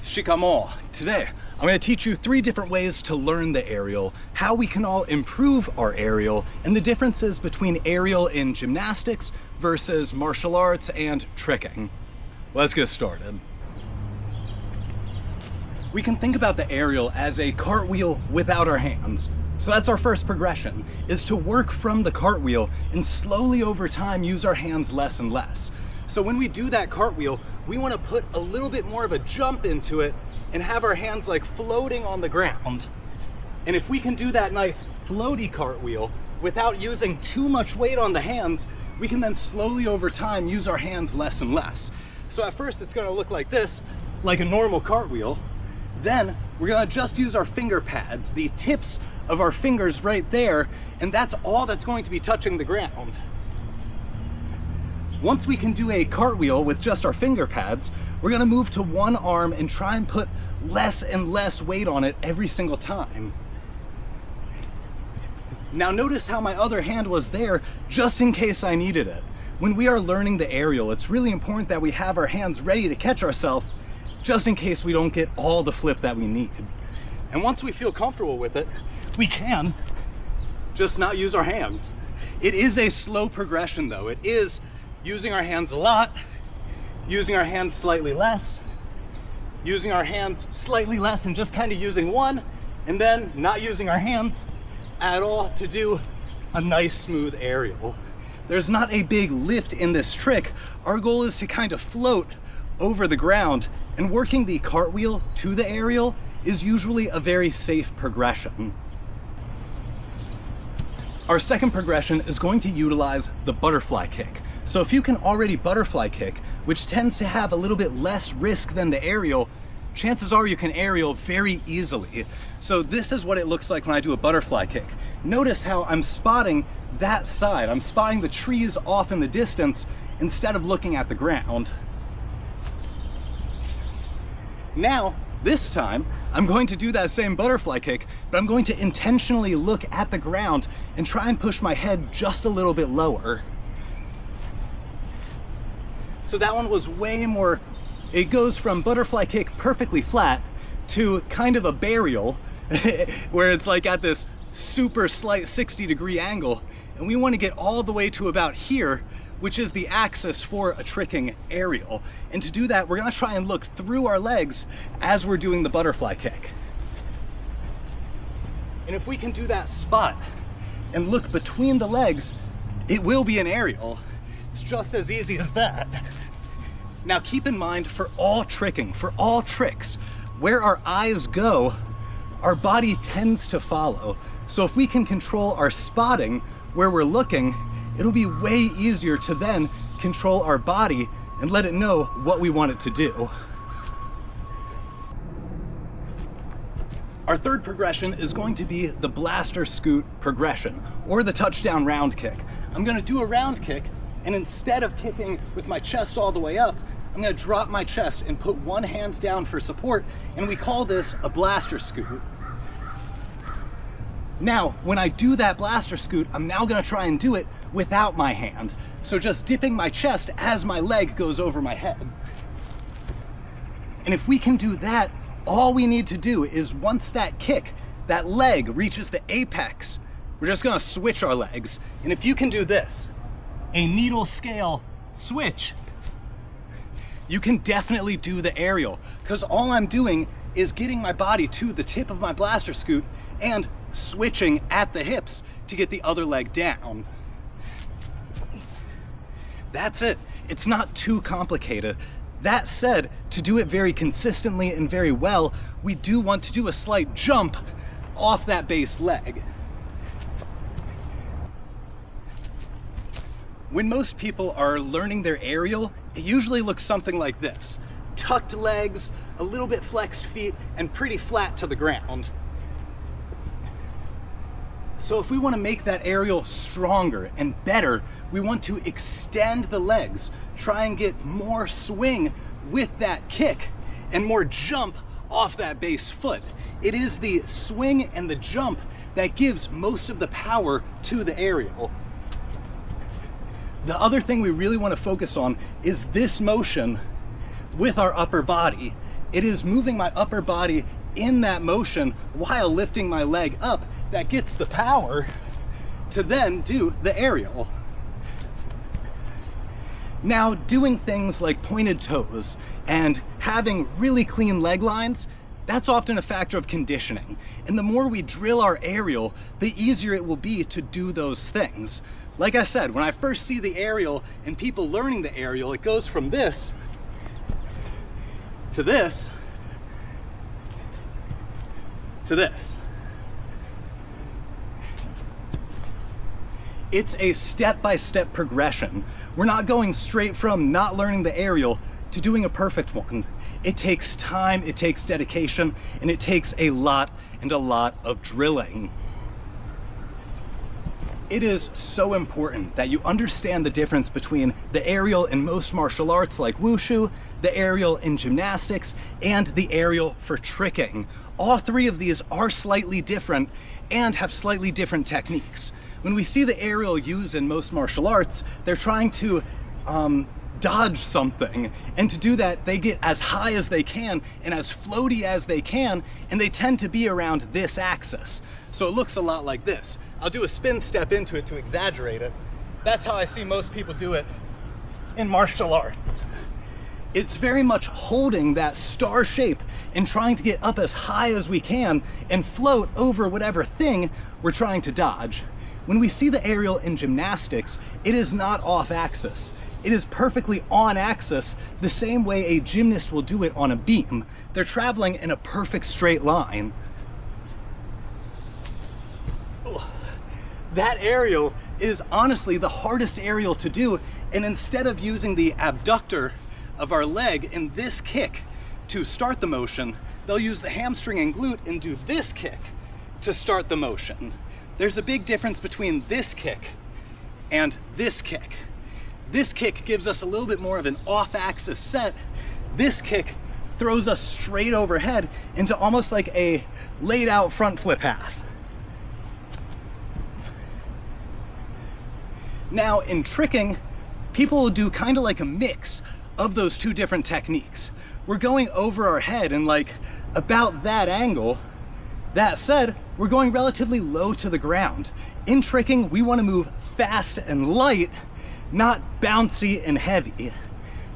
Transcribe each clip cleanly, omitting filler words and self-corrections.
Shikamo. Today, I'm going to teach you 3 different ways to learn the aerial, how we can all improve our aerial, and the differences between aerial in gymnastics versus martial arts and tricking. Let's get started. We can think about the aerial as a cartwheel without our hands. So that's our first progression, is to work from the cartwheel and slowly over time use our hands less and less. So when we do that cartwheel, we want to put a little bit more of a jump into it and have our hands like floating on the ground. And if we can do that nice floaty cartwheel without using too much weight on the hands, we can then slowly over time use our hands less and less. So at first it's going to look like this, like a normal cartwheel. Then we're going to just use our finger pads, the tips of our fingers right there, and that's all that's going to be touching the ground. Once we can do a cartwheel with just our finger pads, we're going to move to one arm and try and put less and less weight on it every single time. Now notice how my other hand was there just in case I needed it. When we are learning the aerial, it's really important that we have our hands ready to catch ourselves just in case we don't get all the flip that we need. And once we feel comfortable with it, we can just not use our hands. It is a slow progression though. It is using our hands a lot, using our hands slightly less, using our hands slightly less and just kind of using one, and then not using our hands at all to do a nice smooth aerial. There's not a big lift in this trick. Our goal is to kind of float over the ground, and working the cartwheel to the aerial is usually a very safe progression. Our second progression is going to utilize the butterfly kick. So if you can already butterfly kick, which tends to have a little bit less risk than the aerial, chances are you can aerial very easily. So this is what it looks like when I do a butterfly kick. Notice how I'm spotting that side. I'm spotting the trees off in the distance instead of looking at the ground. Now, this time, I'm going to do that same butterfly kick, but I'm going to intentionally look at the ground and try and push my head just a little bit lower. So that one was way more, it goes from butterfly kick perfectly flat to kind of a burial where it's like at this super slight 60-degree angle, and we want to get all the way to about here, which is the axis for a tricking aerial. And to do that, we're going to try and look through our legs as we're doing the butterfly kick. And if we can do that spot and look between the legs, it will be an aerial. It's just as easy as that. Now keep in mind, for all tricking, for all tricks, where our eyes go, our body tends to follow. So if we can control our spotting where we're looking, it'll be way easier to then control our body and let it know what we want it to do. Our third progression is going to be the blaster scoot progression, or the touchdown round kick. I'm going to do a round kick, and instead of kicking with my chest all the way up, I'm going to drop my chest and put one hand down for support, and we call this a blaster scoot. Now, when I do that blaster scoot, I'm now going to try and do it without my hand. So just dipping my chest as my leg goes over my head. And if we can do that, all we need to do is once that kick, that leg reaches the apex, we're just going to switch our legs. And if you can do this, a needle scale switch, you can definitely do the aerial, because all I'm doing is getting my body to the tip of my blaster scoot and switching at the hips to get the other leg down. That's it. It's not too complicated. That said, to do it very consistently and very well, we do want to do a slight jump off that base leg. When most people are learning their aerial, it usually looks something like this. Tucked legs, a little bit flexed feet, and pretty flat to the ground. So if we want to make that aerial stronger and better, we want to extend the legs, try and get more swing with that kick and more jump off that base foot. It is the swing and the jump that gives most of the power to the aerial. The other thing we really want to focus on is this motion with our upper body. It is moving my upper body in that motion while lifting my leg up that gets the power to then do the aerial. Now, doing things like pointed toes and having really clean leg lines, that's often a factor of conditioning. And the more we drill our aerial, the easier it will be to do those things. Like I said, when I first see the aerial and people learning the aerial, it goes from this to this to this. It's a step-by-step progression. We're not going straight from not learning the aerial to doing a perfect one. It takes time, it takes dedication, and it takes a lot of drilling. It is so important that you understand the difference between the aerial in most martial arts like wushu, the aerial in gymnastics, and the aerial for tricking. All three of these are slightly different and have slightly different techniques. When we see the aerial used in most martial arts, they're trying to dodge something, and to do that they get as high as they can and as floaty as they can, and they tend to be around this axis. So it looks a lot like this. I'll do a spin step into it to exaggerate it. That's how I see most people do it in martial arts. It's very much holding that star shape and trying to get up as high as we can and float over whatever thing we're trying to dodge. When we see the aerial in gymnastics, it is not off axis. It is perfectly on axis, the same way a gymnast will do it on a beam. They're traveling in a perfect straight line. That aerial is honestly the hardest aerial to do, and instead of using the abductor of our leg in this kick to start the motion, they'll use the hamstring and glute and do this kick to start the motion. There's a big difference between this kick and this kick. This kick gives us a little bit more of an off-axis set. This kick throws us straight overhead into almost like a laid out front flip half. Now in tricking, people will do kind of like a mix of those two different techniques. We're going over our head in like about that angle. That said, we're going relatively low to the ground. In tricking, we want to move fast and light, not bouncy and heavy.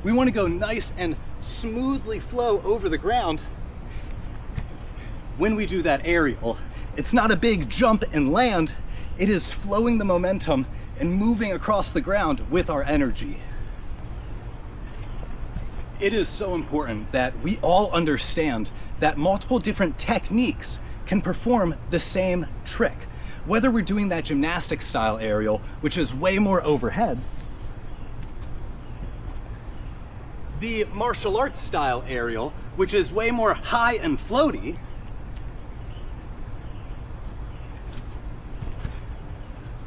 We want to go nice and smoothly flow over the ground when we do that aerial. It's not a big jump and land, it is flowing the momentum and moving across the ground with our energy. It is so important that we all understand that multiple different techniques can perform the same trick. Whether we're doing that gymnastic style aerial, which is way more overhead, the martial arts style aerial, which is way more high and floaty,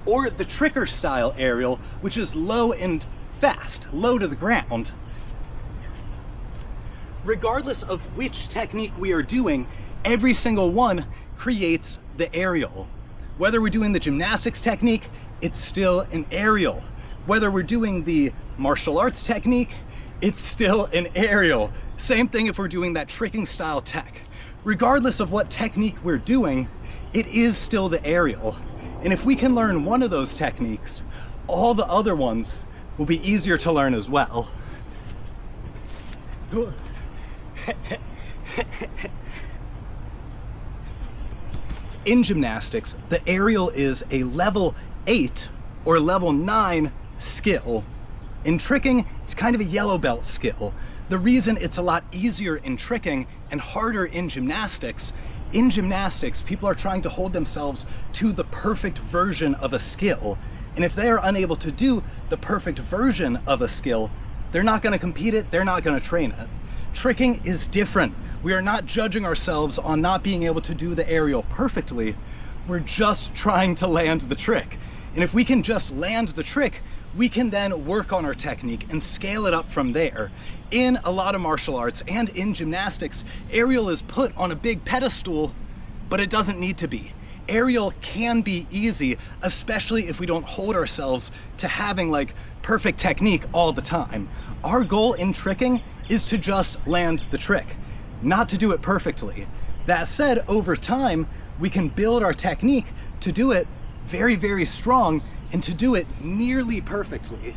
or the tricker style aerial, which is low and fast, low to the ground. Regardless of which technique we are doing, every single one creates the aerial. Whether we're doing the gymnastics technique, it's still an aerial. Whether we're doing the martial arts technique, it's still an aerial. Same thing if we're doing that tricking style tech. Regardless of what technique we're doing, it is still the aerial. And if we can learn one of those techniques, all the other ones will be easier to learn as well. In gymnastics, the aerial is a level 8 or level 9 skill. In tricking, it's kind of a yellow belt skill. The reason it's a lot easier in tricking and harder in gymnastics, people are trying to hold themselves to the perfect version of a skill. And if they are unable to do the perfect version of a skill, they're not going to compete it, they're not going to train it. Tricking is different. We are not judging ourselves on not being able to do the aerial perfectly. We're just trying to land the trick. And if we can just land the trick, we can then work on our technique and scale it up from there. In a lot of martial arts and in gymnastics, aerial is put on a big pedestal, but it doesn't need to be. Aerial can be easy, especially if we don't hold ourselves to having like perfect technique all the time. Our goal in tricking is to just land the trick. not to do it perfectly. That said, over time, we can build our technique to do it very, very strong and to do it nearly perfectly.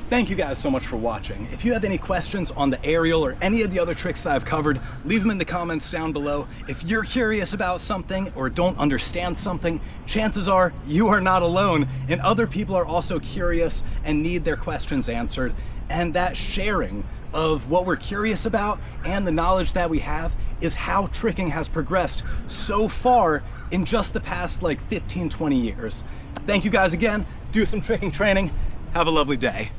Thank you guys so much for watching. If you have any questions on the aerial or any of the other tricks that I've covered, leave them in the comments down below. If you're curious about something or don't understand something, chances are you are not alone, and other people are also curious and need their questions answered. And that sharing of what we're curious about and the knowledge that we have is how tricking has progressed so far in just the past like 15, 20 years. Thank you guys again. Do some tricking training. Have a lovely day.